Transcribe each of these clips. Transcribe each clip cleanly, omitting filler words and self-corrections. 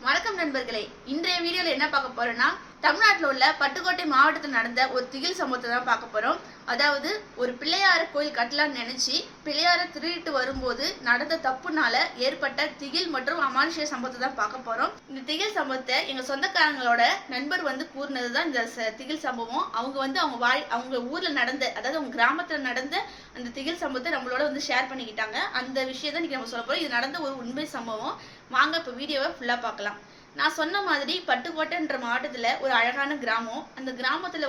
வணக்கம் நண்பர்களே, இன்றைய வீடியோல என்ன பார்க்க போறோம்னா தமிழ்நாட்டில் உள்ள பட்டுக்கோட்டை மாவட்டத்தில் நடந்த ஒரு திகில் சம்பவத்தை தான் பார்க்க போறோம். அதாவது ஒரு பிள்ளையார கோயில் கட்டலான்னு நினைச்சு பிள்ளையார திருடிட்டு வரும்போது நடந்த தப்புனால ஏற்பட்ட திகில் மற்றும் அமானுஷ்ய சம்பவத்தை தான் பார்க்க போறோம். இந்த திகில் சம்பவத்தை எங்க சொந்தக்காரங்களோட நண்பர் கூறினது தான் இந்த திகில் சம்பவம். அவங்க ஊர்ல நடந்த, அதாவது அவங்க கிராமத்துல நடந்த அந்த திகில் சம்பவத்தை நம்மளோட ஷேர் பண்ணிக்கிட்டாங்க. அந்த விஷயத்தை இன்னைக்கு நம்ம சொல்ல போறோம். இது நடந்த ஒரு உண்மை சம்பவம். வாங்க இப்ப வீடியோவை ஃபுல்லா பார்க்கலாம். நான் சொன்ன மாதிரி பட்டுக்கோட்டைன்ற மாவட்டத்துல ஒரு அழகான கிராமம். அந்த கிராமத்துல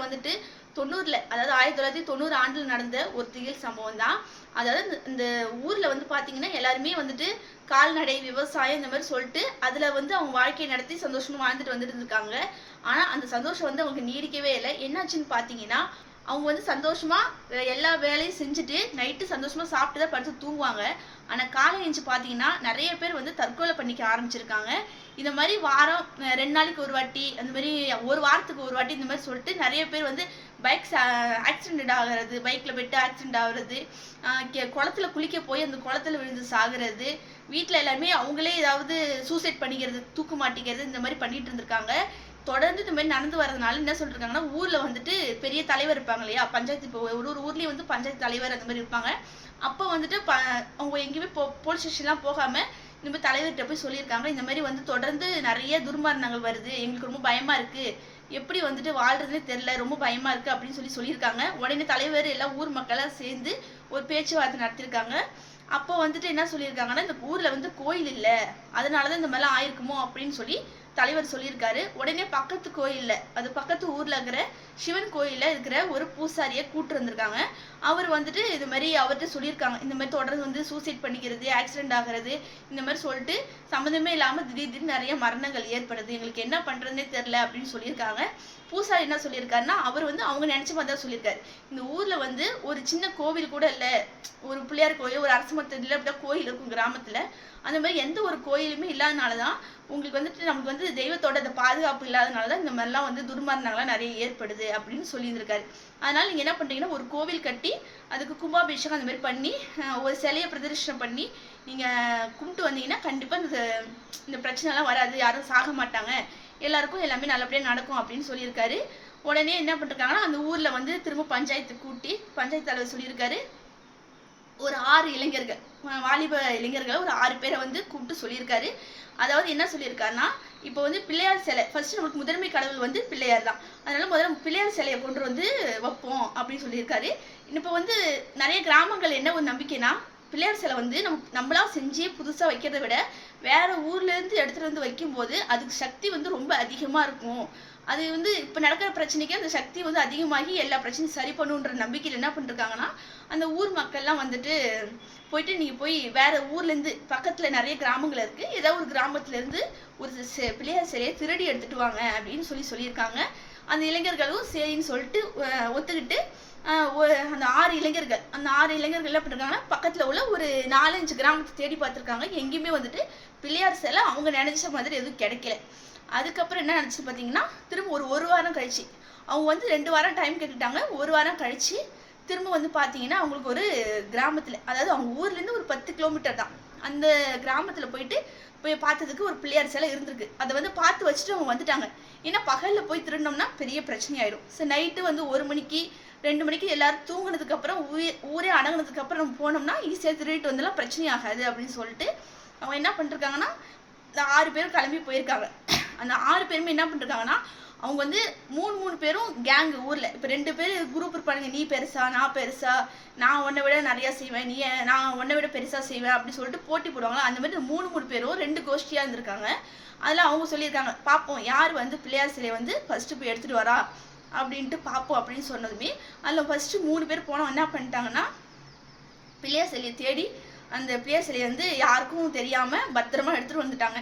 90ல, அதாவது 1990 ஆண்டுல நடந்த ஒரு திகில் சம்பவம் தான். அதாவது இந்த ஊர்ல பாத்தீங்கன்னா எல்லாருமே கால்நடை விவசாயம் இந்த மாதிரி சொல்லிட்டு அதுல அவங்க வாழ்க்கையை நடத்தி சந்தோஷமா வாழ்ந்துட்டு வந்துட்டு இருக்காங்க. ஆனா அந்த சந்தோஷம் அவங்க நீடிக்கவே இல்லை. என்னாச்சுன்னு பாத்தீங்கன்னா அவங்க சந்தோஷமா எல்லா வேலையும் செஞ்சுட்டு நைட்டு சந்தோஷமா சாப்பிட்டு தான் படுத்து தூங்குவாங்க. ஆனா காலை எழுந்து பாத்தீங்கன்னா நிறைய பேர் தற்கொலை பண்ணிக்க ஆரம்பிச்சிருக்காங்க. இந்த மாதிரி வாரம் 2 நாளைக்கு ஒரு வாட்டி, அந்த மாதிரி ஒரு வாரத்துக்கு ஒரு வாட்டி இந்த மாதிரி சொல்லிட்டு நிறைய பேர் பைக் ஆக்சிடென்ட் ஆகுறது, பைக்ல போயிட்டு ஆக்சிடென்ட் ஆகுறது, குளத்துல குளிக்க போய் அந்த குளத்துல விழுந்து சாகுறது, வீட்டுல எல்லாருமே அவங்களே ஏதாவது சூசைட் பண்ணிக்கிறது, தூக்கு மாட்டிக்கிறது, இந்த மாதிரி பண்ணிட்டு இருந்திருக்காங்க. தொடர்ந்து இந்த மாதிரி நடந்து வரதுனால என்ன சொல்லிருக்காங்கன்னா, ஊர்ல பெரிய தலைவர் இருப்பாங்க இல்லையா, பஞ்சாயத்து. இப்போ ஒரு ஊர்லயும் பஞ்சாயத்து தலைவர் அந்த மாதிரி இருப்பாங்க. அப்போ அவங்க எங்கேயுமே போலீஸ் ஸ்டேஷன்லாம் போகாம இந்த மாதிரி தலைவர்கிட்ட போய் சொல்லியிருக்காங்க. இந்த மாதிரி தொடர்ந்து நிறைய துர்மரணங்கள் வருது, எங்களுக்கு ரொம்ப பயமா இருக்கு, எப்படி வாழ்றதுன்னே தெரியல, ரொம்ப பயமா இருக்கு அப்படின்னு சொல்லியிருக்காங்க. உடனே தலைவர் எல்லா ஊர் மக்களாக சேர்ந்து ஒரு பேச்சுவார்த்தை நடத்திருக்காங்க. அப்போ என்ன சொல்லியிருக்காங்கன்னா, இந்த ஊர்ல கோயில் இல்லை, அதனாலதான் இந்த மாதிரிலாம் ஆயிருக்குமோ அப்படின்னு சொல்லி தலைவர் சொல்லியிருக்காரு. உடனே பக்கத்து கோயில்ல, அது பக்கத்து ஊர்ல இருக்கிற சிவன் கோயில்ல இருக்கிற ஒரு பூசாரியை கூட்டு வந்திருக்காங்க. அவர் இது மாதிரி அவர்கிட்ட சொல்லியிருக்காங்க, இந்த மாதிரி தொடர்ந்து சூசைட் பண்ணிக்கிறது, ஆக்சிடென்ட் ஆகிறது, இந்த மாதிரி சொல்லிட்டு சம்மந்தமே இல்லாம திடீர்னு நிறைய மரணங்கள் ஏற்படுது, எங்களுக்கு என்ன பண்றதுன்னே தெரியல அப்படின்னு சொல்லியிருக்காங்க. பூசாரி என்ன சொல்லியிருக்காருன்னா, அவர் அவங்க நினைச்ச மாதிரி தான் சொல்லியிருக்காரு. இந்த ஊர்ல ஒரு சின்ன கோவில் கூட இல்ல, ஒரு பிள்ளையார் கோயில், ஒரு அரசு மரத்துல அப்படிதான் கோயில் இருக்கும் கிராமத்துல. அந்த மாதிரி எந்த ஒரு கோயிலுமே இல்லாதனாலதான் உங்களுக்கு நமக்கு தெய்வத்தோட அந்த பாதுகாப்பு இல்லாதனாலதான் இந்த மாதிரிலாம் துர்மரணங்கள்லாம் நிறைய ஏற்படுது அப்படின்னு சொல்லியிருந்திருக்காரு. அதனால நீங்க என்ன பண்றீங்கன்னா, ஒரு கோவில் கட்டி அதுக்கு கும்பாபிஷேகம் அந்த மாதிரி பண்ணி ஒரு சிலையை பிரதர்ஷனம் பண்ணி நீங்க கும்பிட்டு வந்தீங்கன்னா கண்டிப்பா இந்த பிரச்சனை எல்லாம் வராது, யாரும் சாக மாட்டாங்க, எல்லாருக்கும் எல்லாமே நல்லபடியா நடக்கும் அப்படின்னு சொல்லியிருக்காரு. உடனே என்ன பண்ணிருக்காங்கன்னா, அந்த ஊர்ல திரும்ப பஞ்சாயத்து கூட்டி பஞ்சாயத்து தலைவர் சொல்லியிருக்காரு, ஒரு 6 இளைஞர்கள், வாலிப இளைஞர்களை ஒரு 6 பேரை கூப்பிட்டு சொல்லியிருக்காரு. அதாவது என்ன சொல்லியிருக்காருன்னா, இப்போ பிள்ளையார் சிலை ஃபர்ஸ்ட், நமக்கு முதன்மை கடவுள் பிள்ளையார் தான், அதனால முதல்ல பிள்ளையார் சிலையை கொண்டு வைப்போம் அப்படின்னு சொல்லியிருக்காரு. இப்போ நிறைய கிராமங்கள் என்ன ஒரு நம்பிக்கைனா, பிள்ளையார் சிலை நம்மளா செஞ்சு புதுசா வைக்கிறத விட வேற ஊர்ல இருந்து எடுத்துட்டு வைக்கும் போது அதுக்கு சக்தி ரொம்ப அதிகமா இருக்கும். அது இப்ப நடக்கிற பிரச்சனைக்கு அந்த சக்தி அதிகமாகி எல்லா பிரச்சனையும் சரி பண்ணுன்ற நம்பிக்கையில் என்ன பண்ணிருக்காங்கன்னா, அந்த ஊர் மக்கள்லாம் போயிட்டு நீங்க போய் வேற ஊர்ல இருந்து, பக்கத்துல நிறைய கிராமங்கள் இருக்கு, ஏதாவது ஒரு கிராமத்துல இருந்து ஒரு பிள்ளையார் சிலையை திருடி எடுத்துட்டு வாங்க அப்படின்னு சொல்லியிருக்காங்க. அந்த இளைஞர்களும் சரின்னு சொல்லிட்டு ஒத்துக்கிட்டு அந்த 6 இளைஞர்கள் என்ன பண்ணிருக்காங்கன்னா, பக்கத்துல உள்ள ஒரு 4-5 கிராமத்தை தேடி பார்த்திருக்காங்க. எங்கேயுமே பிள்ளையார் சிலை அவங்க நினைச்ச மாதிரி எதுவும் கிடைக்கல. அதுக்கப்புறம் என்ன நினைச்சு பாத்தீங்கன்னா, திரும்ப ஒரு வாரம் கழிச்சு அவங்க 2 வாரம் டைம் கேட்டுட்டாங்க. ஒரு வாரம் கழிச்சு திரும்ப பாத்தீங்கன்னா, அவங்களுக்கு ஒரு கிராமத்துல, அதாவது அவங்க ஊர்ல இருந்து ஒரு 10 கிலோமீட்டர் தான், அந்த கிராமத்துல போய் பார்த்ததுக்கு ஒரு பிள்ளையார் சிலை இருந்திருக்கு. அதை பார்த்து வச்சுட்டு அவங்க வந்துட்டாங்க. ஏன்னா பகல்ல போய் திருடினோம்னா பெரிய பிரச்சனை ஆயிடும். சரி, நைட்டு 1 மணிக்கு 2 மணிக்கு எல்லாரும் தூங்கினதுக்கு அப்புறம் ஊரே அடங்கினதுக்கு அப்புறம் நம்ம போனோம்னா ஈஸியா திருடிட்டு வந்தெல்லாம் பிரச்சனை ஆகாது அப்படின்னு சொல்லிட்டு அவங்க என்ன பண்ணிருக்காங்கன்னா, இந்த 6 பேரும் கிளம்பி போயிருக்காங்க. அந்த 6 பேருமே என்ன பண்ணிருக்காங்கன்னா, அவங்க 3 பேரும் கேங் ஊர்ல. இப்ப 2 பேர் குரூப் இருப்பானுங்க, நீ பெருசா நான் பெருசா, நான் உன்னை விட நிறைய செய்வேன், நான் உன்னை விட பெருசா செய்வேன் அப்படின்னு சொல்லிட்டு போட்டி போடுவாங்களா, அந்த மாதிரி 3 பேரும் 2 கோஷ்டியா இருந்திருக்காங்க. அதுல அவங்க சொல்லியிருக்காங்க, பாப்போம் யார் பிள்ளையார் சிலையை ஃபர்ஸ்ட் போய் எடுத்துட்டு வரா அப்படின்ட்டு பாப்போம் அப்படின்னு சொன்னதுமே, அதுல ஃபர்ஸ்ட் 3 பேர் போனவங்க என்ன பண்ணிட்டாங்கன்னா, பிள்ளையார் சிலையை தேடி அந்த பிள்ளையார் சிலையை யாருக்கும் தெரியாம பத்திரமா எடுத்துட்டு வந்துட்டாங்க.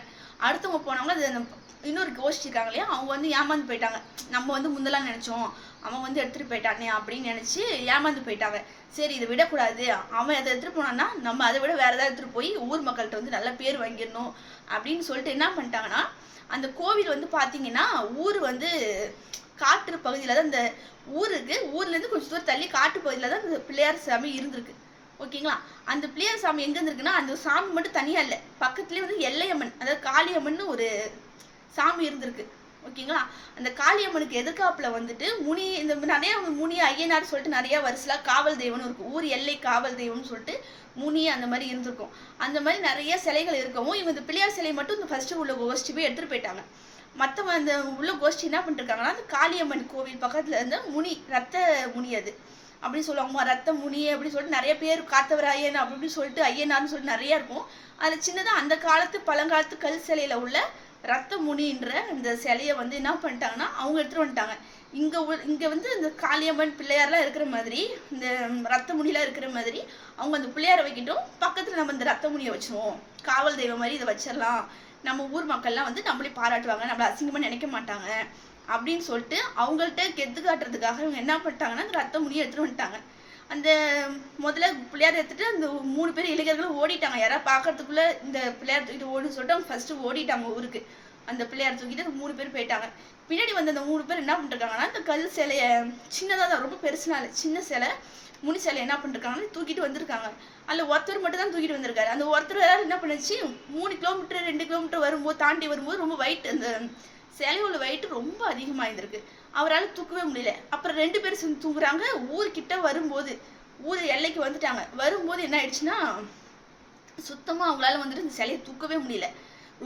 அடுத்தவங்க போனவங்க அது இன்னொரு கோஷ்டி இருக்காங்க இல்லையா, அவங்க ஏமாந்து போயிட்டாங்க. நம்ம முந்தலாம் நினைச்சோம், அவன் எடுத்துட்டு போயிட்டானே அப்படின்னு நினைச்சு ஏமாந்து போயிட்டாங்க. சரி, இதை விடக்கூடாது, அவன் அதை எடுத்துட்டு போனான்னா நம்ம அதை விட வேற ஏதாவது எடுத்துட்டு போய் ஊர் மக்கள்கிட்ட நல்ல பேர் வாங்கிடணும் அப்படின்னு சொல்லிட்டு என்ன பண்ணிட்டாங்கன்னா, அந்த கோவில் பாத்தீங்கன்னா ஊர் காட்டு பகுதியில தான், இந்த ஊர்ல இருந்து கொஞ்சம் தூரம் தள்ளி காட்டு பகுதியில தான் இந்த பிள்ளையார் சாமி இருந்திருக்கு. ஓகேங்களா? அந்த பிள்ளையார் சாமி எங்க இருந்திருக்குன்னா, அந்த சாமி மட்டும் தனியா இல்ல, பக்கத்துலயே எல்லையம்மன், அதாவது காளியம்மன் ஒரு சாமி இருந்திருக்கு. ஓகேங்களா? அந்த காளியம்மனுக்கு எதிர்காப்புல வந்துட்டு முனி இந்த நிறைய முனி ஐயனார் சொல்லிட்டு நிறைய வரிசையா காவல் தெய்வம்னு இருக்கும். ஊர் எல்லை காவல் தெய்வம்னு சொல்லிட்டு முனி அந்த மாதிரி இருந்திருக்கும். அந்த மாதிரி நிறைய சிலைகள் இருக்கவும் இவங்க இந்த பிள்ளையார் சிலை மட்டும் இந்த ஃபர்ஸ்ட் உள்ள கோஷ்டி போய் எடுத்துட்டு போயிட்டாங்க. மற்றவங்க அந்த உள்ள கோஷ்டி என்ன பண்ணிருக்காங்கன்னா, அந்த காளியம்மன் கோவில் பக்கத்துல இருந்த முனி ரத்த முனி அது அப்படின்னு சொல்லுவாங்க. ரத்த முனி அப்படின்னு சொல்லிட்டு நிறைய பேர் காத்தவர் ஐயன் அப்படின்னு சொல்லிட்டு ஐயனார்னு சொல்லிட்டு நிறைய இருக்கும். அதுல சின்னதா அந்த காலத்து பழங்காலத்து கல் சிலையில உள்ள ரத்த முனின்ற இந்த சிலையை வந்து என்ன பண்ணிட்டாங்கன்னா அவங்க எடுத்துட்டு வந்துட்டாங்க. இங்க வந்து இந்த காளியம்மன் பிள்ளையார்லாம் இருக்கிற மாதிரி, இந்த ரத்த முனிலாம் இருக்கிற மாதிரி அவங்க அந்த பிள்ளையாரை வைக்கிட்டோம். பக்கத்துல நம்ம இந்த ரத்த முனியை வச்சிருவோம், காவல் தெய்வம் மாதிரி இதை வச்சிடலாம், நம்ம ஊர் மக்கள்லாம் வந்து நம்மளே பாராட்டுவாங்க, நம்மள அசிங்கமா நினைக்க மாட்டாங்க அப்படின்னு சொல்லிட்டு அவங்கள்ட்ட கெத்து காட்டுறதுக்காக இவங்க என்ன பண்ணிட்டாங்கன்னா அந்த ரத்த முனியை எடுத்துட்டு வந்துட்டாங்க. அந்த முதல்ல பிள்ளையார் எடுத்துட்டு அந்த 3 பேர் இளைஞர்களும் ஓடிட்டாங்க. யாராவது பாக்குறதுக்குள்ள இந்த பிள்ளையார் தூக்கிட்டு ஓடுன்னு சொல்லிட்டு அவங்க ஃபர்ஸ்ட் ஓடிட்டாங்க ஊருக்கு. அந்த பிள்ளையார் தூக்கிட்டு 3 பேர் போயிட்டாங்க. பின்னாடி வந்து அந்த 3 பேர் என்ன பண்ணிருக்காங்கன்னா இந்த கல் சிலைய சின்னதா தான், ரொம்ப பெருசுனால சின்ன சிலை முனி சிலை என்ன பண்ணிருக்காங்கன்னா தூக்கிட்டு வந்திருக்காங்க. அதுல ஒருத்தர் மட்டும் தான் தூக்கிட்டு வந்திருக்காரு. அந்த ஒருத்தர் வேற என்ன பண்ணுச்சு, 3 கிலோமீட்டர் 2 கிலோமீட்டர் வரும்போது தாண்டி வரும்போது ரொம்ப வெயிட், அந்த சிலையோட வெயிட் ரொம்ப அதிகமா இருந்திருக்கு. அவரால் தூக்கவே முடியல. அப்புறம் 2 பேர் சேர்ந்து தூங்குறாங்க. ஊர்கிட்ட வரும்போது, ஊர் எல்லைக்கு வந்துட்டாங்க. வரும்போது என்ன ஆயிடுச்சுன்னா சுத்தமா அவங்களால வந்துட்டு இந்த சிலையை தூக்கவே முடியல.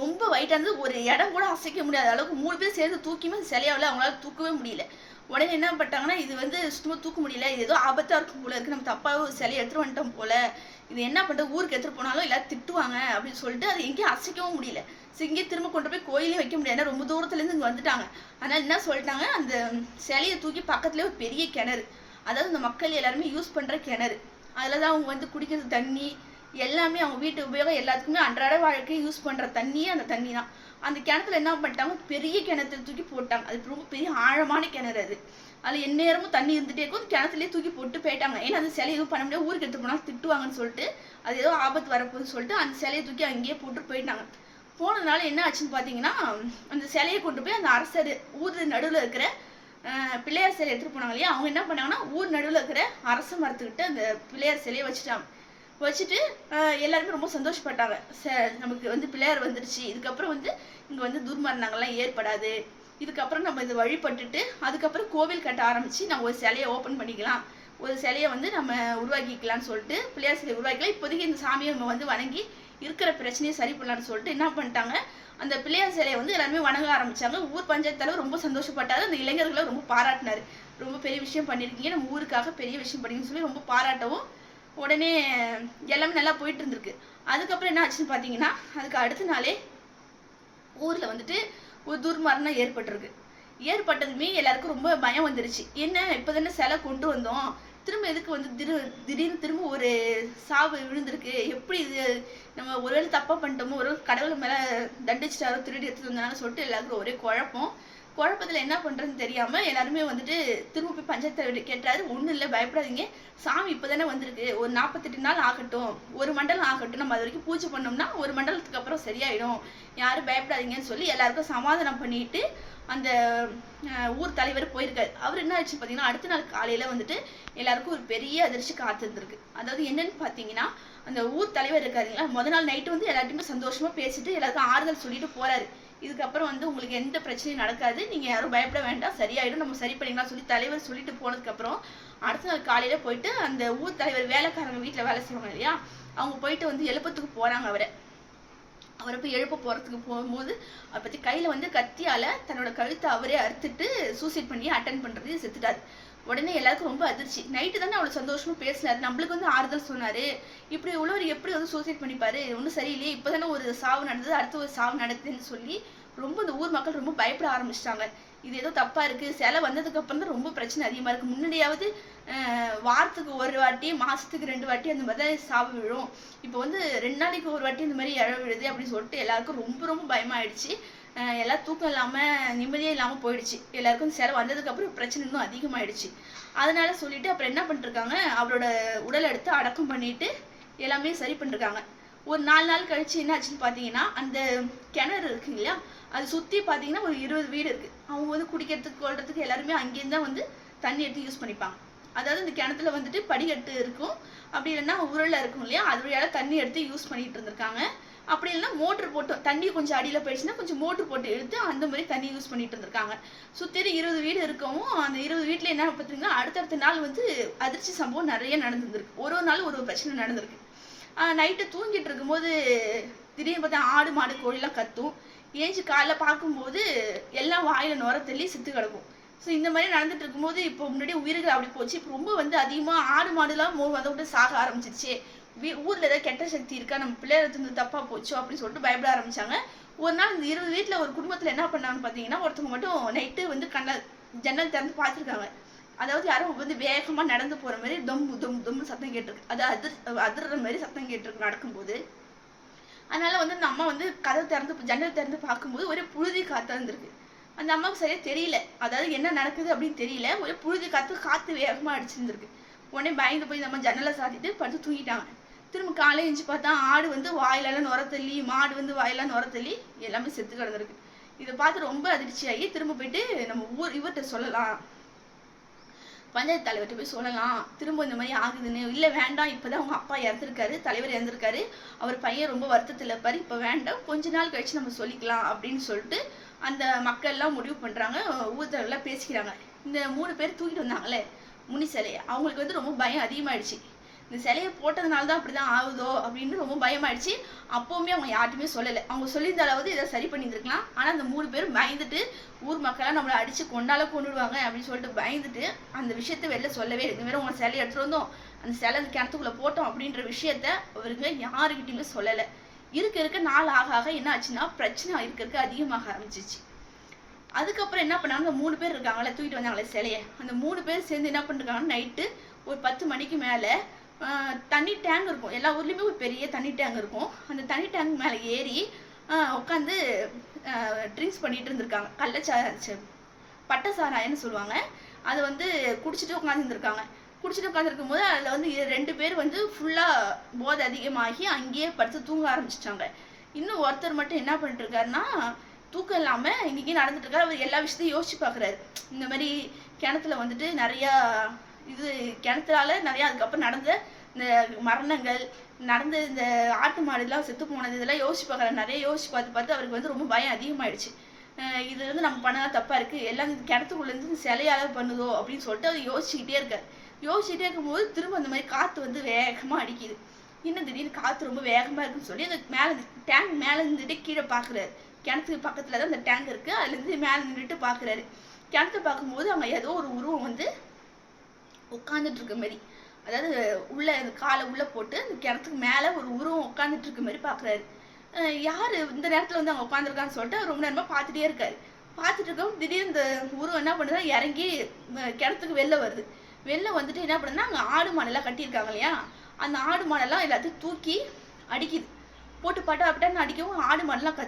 ரொம்ப வெயிட்டா இருந்தது. ஒரு இடம் கூட அசைக்க முடியாத அளவுக்கு 3 பேர் சேர்ந்து தூக்கியுமே சிலையாவில் அவங்களால தூக்கவே முடியல. உடனே என்ன பண்ணிட்டாங்கன்னா, இது வந்து சுத்தமா தூக்க முடியல, இது ஏதோ ஆபத்தா இருக்கும் போல இருக்கு, நம்ம தப்பாவே சிலையை எடுத்துட்டு வந்துட்டோம் போல, இது என்ன பண்றது, ஊருக்கு எடுத்துட்டு போனாலும் எல்லாரும் திட்டுவாங்க அப்படின்னு சொல்லிட்டு அதை எங்கேயும் அசைக்கவும் முடியல. இங்கே திரும்ப கொண்டு போய் கோயிலையும் வைக்க முடியாது, ஏன்னா ரொம்ப தூரத்துல இருந்து இங்க வந்துட்டாங்க. அதனால என்ன சொல்லிட்டாங்க, அந்த சிலையை தூக்கி பக்கத்துலேயே ஒரு பெரிய கிணறு, அதாவது இந்த மக்கள் எல்லாருமே யூஸ் பண்ற கிணறு, அதுலதான் அவங்க வந்து குடிக்கிறது தண்ணி எல்லாமே, அவங்க வீட்டு உபயோகம் எல்லாத்துக்குமே அன்றாட வாழ்க்கை யூஸ் பண்ற தண்ணியே அந்த தண்ணி தான். அந்த கிணத்துல என்ன பண்ணிட்டாங்க, பெரிய கிணத்துல தூக்கி போட்டாங்க. அது ரொம்ப பெரிய ஆழமான கிணறு. அது அதுல எந்நேரமும் தண்ணி இருந்துட்டே இருக்கும். கிணத்துலயே தூக்கி போட்டு போயிட்டாங்க. ஏன்னா அந்த சிலை எதுவும் பண்ண முடியாது, ஊருக்கு எடுத்து போனாலும் திட்டுவாங்கன்னு சொல்லிட்டு, அது ஏதோ ஆபத்து வரப்போகுதுன்னு சொல்லிட்டு அந்த சிலையை தூக்கி அங்கேயே போட்டு போயிட்டாங்க. போனதுனால என்ன ஆச்சுன்னு பாத்தீங்கன்னா, அந்த சிலையை கொண்டு போய் அந்த அரசர் ஊர் நடுவுல இருக்கிற பிள்ளையார் சிலையை எடுத்துட்டு போனாங்க இல்லையா, அவங்க என்ன பண்ணாங்கன்னா ஊர் நடுவுல இருக்கிற அரச மரத்துக்கிட்ட அந்த பிள்ளையார் சிலையை வச்சுட்டாங்க. வச்சுட்டு எல்லாருமே ரொம்ப சந்தோஷப்பட்டாங்க. நமக்கு வந்து பிள்ளையார் வந்துருச்சு, இதுக்கப்புறம் வந்து இங்க வந்து துர்மரணங்கள்லாம் ஏற்படாது, இதுக்கப்புறம் நம்ம இதை வழிபட்டுட்டு அதுக்கப்புறம் கோவில் கட்ட ஆரம்பிச்சு நம்ம ஒரு சிலையை ஓப்பன் பண்ணிக்கலாம், ஒரு சிலையை வந்து நம்ம உருவாக்கிக்கலாம்னு சொல்லிட்டு பிள்ளையார் சிலையை உருவாக்கிக்கலாம். இப்போதைக்கு இந்த சாமியை நம்ம வந்து வணங்கி இருக்கிற பிரச்சனையை சரி பண்ணலாம்னு சொல்லிட்டு என்ன பண்ணிட்டாங்க, அந்த பிள்ளையார் சிலையை வந்து எல்லாருமே வணங்க ஆரம்பிச்சாங்க. ஊர் பஞ்சாயத்து தலைவர் ரொம்ப சந்தோஷப்பட்டாரு. அந்த இளைஞர்களை ரொம்ப பாராட்டினாரு. ரொம்ப பெரிய விஷயம் பண்ணிருக்கீங்க, நம்ம ஊருக்காக பெரிய விஷயம் பண்ணீங்கன்னு சொல்லி ரொம்ப பாராட்டவும் உடனே எல்லாமே நல்லா போயிட்டு இருந்திருக்கு. அதுக்கப்புறம் என்ன ஆச்சுன்னு பாத்தீங்கன்னா, அதுக்கு அடுத்த நாளே ஊர்ல வந்துட்டு ஒரு துர்மரணம் ஏற்பட்டிருக்கு. ஏற்பட்டதுமே எல்லாருக்கும் ரொம்ப பயம் வந்துருச்சு. என்ன இப்பதானே சிலை கொண்டு வந்தோம், திரும்ப எதுக்கு வந்து திடீர்னு திரும்ப ஒரு சாவு விழுந்திருக்கு, எப்படி இது, நம்ம ஒருவேளை தப்பா பண்ணிட்டோமோ, ஒரு கடவுள் மேல தண்டிச்சிட்டாரோ, திருடி எடுத்துட்டு வந்தாலும் சொல்லிட்டு எல்லாருக்கும் ஒரே குழப்பம். குழப்பத்துல என்ன பண்றதுன்னு தெரியாம எல்லாருமே வந்துட்டு திரும்ப போய் பஞ்சாயத்து கேட்டாரு. ஒண்ணும் இல்ல, பயப்படாதீங்க, சாமி இப்பதானே வந்திருக்கு, ஒரு 48 நாள் ஆகட்டும், ஒரு மண்டலம் ஆகட்டும், நம்ம அது வரைக்கும் பூஜை பண்ணோம்னா ஒரு மண்டலத்துக்கு அப்புறம் சரியாயிடும், யாரும் பயப்படாதீங்கன்னு சொல்லி எல்லாருக்கும் சமாதானம் பண்ணிட்டு அந்த ஊர் தலைவர் போயிருக்காரு. அவர் என்ன ஆச்சு பாத்தீங்கன்னா, அடுத்த நாள் காலையில வந்துட்டு எல்லாருக்கும் ஒரு பெரிய அதிர்ச்சி காத்திருந்திருக்கு. அதாவது என்னன்னு பாத்தீங்கன்னா, அந்த ஊர் தலைவர் இருக்காருங்களா, முதல் நாள் நைட்டு வந்து எல்லார்ட்டையுமே சந்தோஷமா பேசிட்டு எல்லாருக்கும் ஆறுதல் சொல்லிட்டு போறாரு. இதுக்கப்புறம் வந்து உங்களுக்கு எந்த பிரச்சனையும் நடக்காது, நீங்க யாரும் பயப்பட வேண்டாம், சரியாயிடும், நம்ம சரி பண்ணிக்கலாம் சொல்லி தலைவர் சொல்லிட்டு போனதுக்கு அப்புறம் அடுத்த நாள் காலையில போயிட்டு அந்த ஊர் தலைவர் வேலைக்காரங்க வீட்டுல வேலை செய்வாங்க இல்லையா, அவங்க போயிட்டு வந்து எழுப்பத்துக்கு போறாங்க. அவரை போய் எழுப்ப போறதுக்கு போகும்போது அவரை பத்தி கையில வந்து கத்தியால தன்னோட கழுத்தை அவரே அறுத்துட்டு சூசைட் பண்ணி அட்டன் பண்றது செத்துட்டாரு. உடனே எல்லாருக்கும் ரொம்ப அதிர்ச்சி. நைட்டு தானே அவ்வளவு சந்தோஷமா பேசினாரு, நம்மளுக்கு வந்து ஆறுதல் சொன்னாரு, இப்படி உள்ளவர் எப்படி வந்து சூசைட் பண்ணிப்பாரு, ஒன்றும் சரியில்லையே, இப்பதானே ஒரு சாவு நடந்தது, அடுத்து ஒரு சாவு நடக்குதுன்னு சொல்லி ரொம்ப இந்த ஊர் மக்கள் ரொம்ப பயப்பட ஆரம்பிச்சிட்டாங்க. இது ஏதோ தப்பா இருக்கு, சிலை வந்ததுக்கு அப்புறம் தான் ரொம்ப பிரச்சனை அதிகமா இருக்கு, முன்னாடியாவது வாரத்துக்கு ஒரு வாட்டி மாசத்துக்கு 2 வாட்டி அந்த மாதிரி சாவு விழும், இப்போ வந்து 2 நாளைக்கு ஒரு வாட்டி இந்த மாதிரி இழ விழுது அப்படின்னு சொல்லிட்டு எல்லாருக்கும் ரொம்ப ரொம்ப பயமாயிடுச்சு. எல்லாம் தூக்கம் இல்லாம நிம்மதியே இல்லாம போயிடுச்சு. எல்லாருக்கும் சிலை வந்ததுக்கு அப்புறம் பிரச்சனை இன்னும் அதிகமாயிடுச்சு. அதனால சொல்லிட்டு அப்புறம் என்ன பண்ணிருக்காங்க, அவரோட உடல் எடுத்து அடக்கம் பண்ணிட்டு எல்லாமே சரி பண்ணிருக்காங்க. ஒரு 4 நாள் கழிச்சு என்ன ஆச்சுன்னு பாத்தீங்கன்னா, அந்த கிணறு இருக்கு இல்லையா, அது சுத்தி பாத்தீங்கன்னா ஒரு 20 வீடு இருக்கு. அவங்க வந்து குடிக்கிறதுக்கு கொள்றதுக்கு எல்லாருமே அங்கேருந்து தான் வந்து தண்ணி எடுத்து யூஸ் பண்ணிப்பாங்க. அதாவது இந்த கிணத்துல வந்துட்டு படிக்கட்டு இருக்கும், அப்படி இல்லைன்னா உருளை இருக்கும் இல்லையா, அது வழியால தண்ணி எடுத்து யூஸ் பண்ணிட்டு இருந்திருக்காங்க. அப்படி இல்லைன்னா மோட்ரு போட்டோம், தண்ணி கொஞ்சம் அடியில் போயிடுச்சுன்னா கொஞ்சம் மோட்ரு போட்டு எடுத்து அந்த மாதிரி தண்ணி யூஸ் பண்ணிட்டு இருந்திருக்காங்க. சுற்றி 20 வீடு இருக்கவும் அந்த 20 வீட்டில் என்ன பார்த்தீங்கன்னா அடுத்தடுத்த நாள் வந்து அதிர்ச்சி சம்பவம் நிறைய நடந்துருக்கு. ஒரு நாள் ஒரு பிரச்சனை நடந்திருக்கு. நைட்டு தூங்கிட்டு இருக்கும்போது திடீர்னு பார்த்தா ஆடு மாடு கோழிலாம் கத்தும். ஏஞ்சி காலைல பார்க்கும்போது எல்லாம் வாயில நுர தள்ளி செத்து கிடக்கும். ஸோ இந்த மாதிரி நடந்துட்டு இருக்கும்போது இப்போ முன்னாடி உயிர்கள் அப்படி போச்சு. இப்போ ரொம்ப வந்து அதிகமாக ஆடு மாடுலாம் அதை விட்டு சாக ஆரம்பிச்சிருச்சு. ஊரில் ஏதாவது கெட்ட சக்தி இருக்கா, நம்ம பிள்ளைகளை வந்து தப்பாக போச்சோ அப்படின்னு சொல்லிட்டு பயப்பட ஆரம்பிச்சாங்க. ஒரு நாள் இந்த 20 வீட்டில் ஒரு குடும்பத்தில் என்ன பண்ணாங்கன்னு பார்த்தீங்கன்னா, ஒருத்தவங்க மட்டும் நைட்டு வந்து ஜன்னல் திறந்து பார்த்துருக்காங்க. அதாவது யாரும் வந்து வேகமாக நடந்து போகிற மாதிரி தொம்பு சத்தம் கேட்டிருக்கு. அது அதிர்ற மாதிரி சத்தம் கேட்டிருக்கு நடக்கும்போது. அதனால வந்து அந்த அம்மா வந்து ஜன்னல் திறந்து பார்க்கும்போது ஒரே புழுதி காத்தா இருந்திருக்கு. அந்த அம்மாவுக்கு சரியா தெரியல, அதாவது என்ன நடக்குது அப்படின்னு தெரியல. ஒரே புழுதி காத்து வேகமா அடிச்சிருந்திருக்கு. உடனே பயந்து போய் நம்ம ஜன்னலை சாத்திட்டு படுத்து தூங்கிட்டாங்க. திரும்ப காலையில் எழுந்து பார்த்தா ஆடு வந்து வாயிலெல்லாம் நுர தள்ளி, மாடு வந்து வாயிலாம் நுர தள்ளி எல்லாமே செத்து கிடந்திருக்கு. இதை பார்த்து ரொம்ப அதிர்ச்சியாகி திரும்ப போயிட்டு நம்ம இவர்கிட்ட சொல்லலாம், பஞ்சாயத்து தலைவர்கிட்ட போய் சொல்லலாம், திரும்ப இந்த மாதிரி ஆகுதுன்னு. இல்லை வேண்டாம், இப்போதான் அவங்க அப்பா இறந்துருக்காரு, தலைவர் இறந்துருக்காரு, அவர் பையன் ரொம்ப வருத்தத்தில் இருப்பார், இப்போ வேண்டாம், கொஞ்ச நாள் கழிச்சு நம்ம சொல்லிக்கலாம் அப்படின்னு சொல்லிட்டு அந்த மக்கள் எல்லாம் முடிவு பண்ணுறாங்க. ஊர்தெல்லாம் பேசிக்கிறாங்க. இந்த 3 பேர் தூக்கிட்டு வந்தாங்களே முனி சிலையை, அவங்களுக்கு வந்து ரொம்ப பயம் அதிகமாயிடுச்சு. இந்த சிலையை போட்டதுனால தான் அப்படிதான் ஆகுதோ அப்படின்னு ரொம்ப பயமாயிடுச்சு. அப்போவுமே அவங்க யார்ட்டுமே சொல்லலை. அவங்க சொல்லியிருந்த அளவு இதை சரி பண்ணியிருந்துருக்கலாம். ஆனால் அந்த 3 பேரும் பயந்துட்டு ஊர் மக்களாக நம்மளை அடித்து கொண்டுடுவாங்க அப்படின்னு சொல்லிட்டு பயந்துட்டு அந்த விஷயத்த வெளில சொல்லவே இல்லை. இந்த மாதிரி உங்களை சிலை எடுத்துகிட்டு வந்தோம், அந்த சிலை அந்த கிணத்துக்குள்ளே போட்டோம் அப்படின்ற விஷயத்த அவருங்க யாருக்கிட்டையுமே சொல்லலை. இருக்க நாள் ஆக என்ன ஆச்சுன்னா பிரச்சனை இருக்க அதிகமாக ஆரம்பிச்சிச்சு. அதுக்கப்புறம் என்ன பண்ணாங்க, 3 பேர் இருக்காங்களே தூக்கிட்டு வந்தாங்களே சிலையை, அந்த 3 பேர் சேர்ந்து என்ன பண்ணிருக்காங்கன்னா நைட்டு ஒரு 10 மணிக்கு மேலே தண்ணி டேங்க் இருக்கும். எல்லா ஊர்லேயுமே ஒரு பெரிய தண்ணி டேங்க் இருக்கும். அந்த தண்ணி டேங்க் மேலே ஏறி உட்காந்து ட்ரிங்க்ஸ் பண்ணிட்டு இருந்திருக்காங்க. பட்டை சாராயன்னு சொல்லுவாங்க. அதை வந்து குடிச்சிட்டு உட்காந்துருந்துருக்காங்க. குடிச்சிட்டு உட்காந்துருக்கும் போது அதில் வந்து 2 பேர் வந்து ஃபுல்லாக போதை அதிகமாகி அங்கேயே படுத்து தூங்க ஆரம்பிச்சிட்டாங்க. இன்னும் ஒருத்தர் மட்டும் என்ன பண்ணிட்டு இருக்காருன்னா தூக்கம் இல்லாமல் இங்கேயும் நடந்துட்டு இருக்காரு. அவர் எல்லா விஷயத்தையும் யோசிச்சு பார்க்குறாரு. இந்த மாதிரி கிணத்துல வந்துட்டு நிறையா கிணத்துனால நிறையா அதுக்கப்புறம் நடந்த இந்த மரணங்கள் நடந்த இந்த ஆட்டு மாடுலாம் செத்து போனது இதெல்லாம் யோசிச்சு பார்க்குறாரு. நிறைய யோசிச்சு பார்த்து அவருக்கு வந்து ரொம்ப பயம் அதிகமாயிடுச்சு. இது வந்து நம்ம பண்ணதான் தப்பாக இருக்குது, எல்லாம் இந்த கிணத்துக்குள்ளேருந்து சிலையால பண்ணுதோ அப்படின்னு சொல்லிட்டு அவர் யோசிச்சுக்கிட்டே இருக்காரு. யோசிச்சுட்டே இருக்கும்போது திரும்ப அந்த மாதிரி காற்று வந்து வேகமாக அடிக்குது. இன்னும் திடீர்னு காற்று ரொம்ப வேகமாக இருக்குன்னு சொல்லி அந்த டேங்க் மேலே இருந்துட்டு கீழே பார்க்குறாரு. கிணத்துக்கு பக்கத்தில் தான் அந்த டேங்க் இருக்குது. அதுலேருந்து மேலே நின்றுட்டு பார்க்குறாரு. கிணத்தை பார்க்கும்போது அங்கே ஏதோ ஒரு உருவம் வந்து உட்காந்துட்டு இருக்க மாதிரி, அதாவது உள்ள காலை உள்ளே போட்டு அந்த கிணத்துக்கு மேலே ஒரு உருவம் உட்காந்துட்டு இருக்க மாதிரி பார்க்குறாரு. யார் இந்த நேரத்தில் வந்து அங்கே உட்காந்துருக்கான்னு சொல்லிட்டு ரொம்ப நேரமாக பார்த்துட்டே இருக்காரு. பார்த்துட்டு இருக்கவும் திடீர்னு இந்த உருவம் என்ன பண்ணுதா இறங்கி கிணத்துக்கு வெளில வருது. வெளில வந்துட்டு என்ன பண்ணுதுன்னா அங்கே ஆடு மாடெல்லாம் கட்டியிருக்காங்க இல்லையா, அந்த ஆடு மாடெல்லாம் எல்லாத்தையும் தூக்கி அடிக்குது. போட்டு பட்டான்னு அடிக்கவும் ஆடு மாடெல்லாம்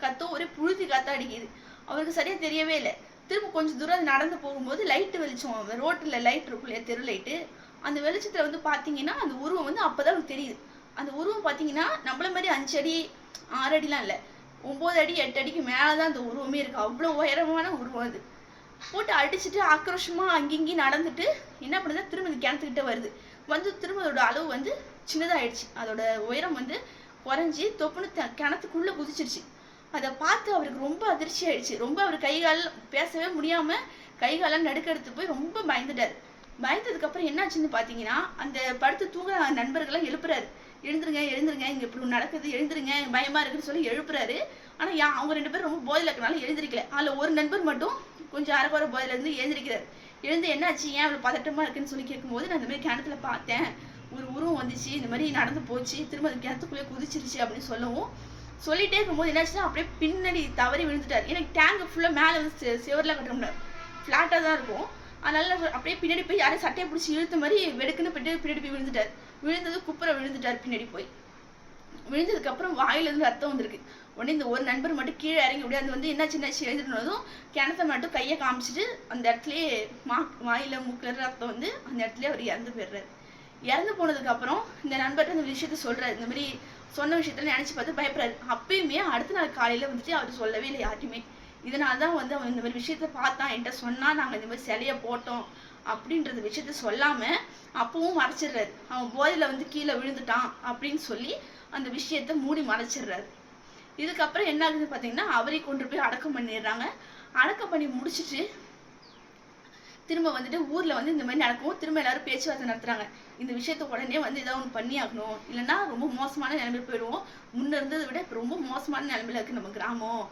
கத்தும் ஒரே புழுதி காத்தா அடிக்குது. அவருக்கு சரியாக தெரியவே இல்லை. திரும்ப கொஞ்சம் தூரம் நடந்து போகும்போது லைட்டு வெளிச்சம், ரோட்டில் லைட் இருக்கும் இல்லையா, தெரு லைட்டு, அந்த வெளிச்சத்தில் வந்து பார்த்தீங்கன்னா அந்த உருவம் வந்து அப்போதான் அவருக்கு தெரியுது. அந்த உருவம் பார்த்தீங்கன்னா நம்மள மாதிரி 5 அடி 6 அடிலாம் இல்லை, 9 அடி 8 அடிக்கு மேலே தான் அந்த உருவமே இருக்குது. அவ்வளோ உயரமான உருவம் அது. போட்டு அடிச்சுட்டு ஆக்ரோஷமாக அங்கிங்கேயும் நடந்துட்டு என்ன பண்ணுதா திரும்ப இந்த கிணத்துக்கிட்ட வருது. வந்து திரும்ப அதோட அளவு வந்து சின்னதாகிடுச்சு. அதோட உயரம் வந்து குறைஞ்சி தொப்புன்னு கிணத்துக்குள்ளே குதிச்சிருச்சு. அதை பார்த்து அவருக்கு ரொம்ப அதிர்ச்சி ஆயிடுச்சு. ரொம்ப அவர் கைகால் பேசவே முடியாமல் கைகாலாம் நடுக்கெடுத்து போய் ரொம்ப பயந்துட்டார். பயந்ததுக்கப்புறம் என்னாச்சுன்னு பார்த்தீங்கன்னா அந்த படுத்து தூங்குற நண்பர்கள்லாம் எழுப்புறாரு. எழுந்துருங்க இங்கே இப்படி நடக்குது, எழுந்துருங்க பயமாக இருக்குன்னு சொல்லி எழுப்புறாரு. ஆனால் அவங்க 2 பேரும் ரொம்ப போதையில் இருக்கனால எழுந்திருக்கல. அதில் ஒரு நண்பர் மட்டும் கொஞ்சம் அரைக்குறை போதையிலேருந்து எழுந்திருக்கிறார். எழுந்து என்னாச்சு, ஏன் அவ்வளோ பதட்டமாக இருக்குன்னு சொல்லி கேட்கும்போது நான் இந்த மாதிரி கிணத்துல பார்த்தேன், ஒரு உருவம் வந்துச்சு, இந்த மாதிரி நடந்து போச்சு, திரும்ப அந்த கிணத்துக்குள்ளே குதிச்சிருச்சு அப்படின்னு சொல்லவும் சொல்லிட்டே இருக்கும்போது என்னாச்சுன்னா அப்படியே பின்னாடி தவறி விழுந்துட்டார். எனக்கு டேங்க் ஃபுல்லாக மேலே வந்து செவரெலாம் கட்ட முடியாது, ஃப்ளாட்டாக தான் இருக்கும். அதனால அப்படியே பின்னாடி போய் யாரையும் சட்டையை பிடிச்சி இழுத்த மாதிரி வெடுக்குன்னு போயிட்டு பின்னாடி போய் விழுந்துட்டார். விழுந்தது குப்புற விழுந்துட்டார். பின்னாடி போய் விழுந்ததுக்கப்புறம் வாயிலிருந்து ரத்தம் வந்திருக்கு. உடனே இந்த ஒரு நண்பர் மட்டும் கீழே இறங்கி அப்படியே அது வந்து என்னாச்சு எழுதினதும் கிணத்த மட்டும் கையை காமிச்சிட்டு அந்த இடத்துலயே வாயில மூக்கில் ரத்தம் வந்து அந்த இடத்துல அவர் இறந்து போயிடுறாரு. இறந்து போனதுக்கப்புறம் இந்த நண்பர்கிட்ட இந்த விஷயத்த சொல்கிறார். இந்த மாதிரி சொன்ன விஷயத்துல நினச்சி பார்த்து பயப்படுறாரு. அப்பயுமே அடுத்த நாள் காலையில் வந்துட்டு அவர் சொல்லவே இல்லை யார்ட்டுமே. இதனால தான் வந்து அவன் இந்த மாதிரி விஷயத்த பார்த்தான், என்கிட்ட சொன்னால் நாங்கள் இந்த மாதிரி சிலையை போட்டோம் அப்படின்றது விஷயத்த சொல்லாமல் அப்பவும் மறைச்சிடுறாரு. அவன் போதையில் வந்து கீழே விழுந்துட்டான் அப்படின்னு சொல்லி அந்த விஷயத்த மூடி மறைச்சிடுறாரு. இதுக்கப்புறம் என்ன ஆகுது பார்த்தீங்கன்னா, அவரை கொண்டு போய் அடக்கம் பண்ணிடுறாங்க. அடக்கம் பண்ணி முடிச்சுட்டு திரும்ப வந்துட்டு ஊர்ல வந்து இந்த மாதிரி நடக்கும். திரும்ப எல்லாரும் பேச்சுவார்த்தை நடத்துறாங்க. இந்த விஷயத்த உடனே வந்து ஏதாவது ஒன்று பண்ணி ஆகணும், இல்லைன்னா ரொம்ப மோசமான நிலைமையில போயிடுவோம். முன்ன இருந்ததை விட இப்போ ரொம்ப மோசமான நிலைமையில இருக்கு நம்ம கிராமம்.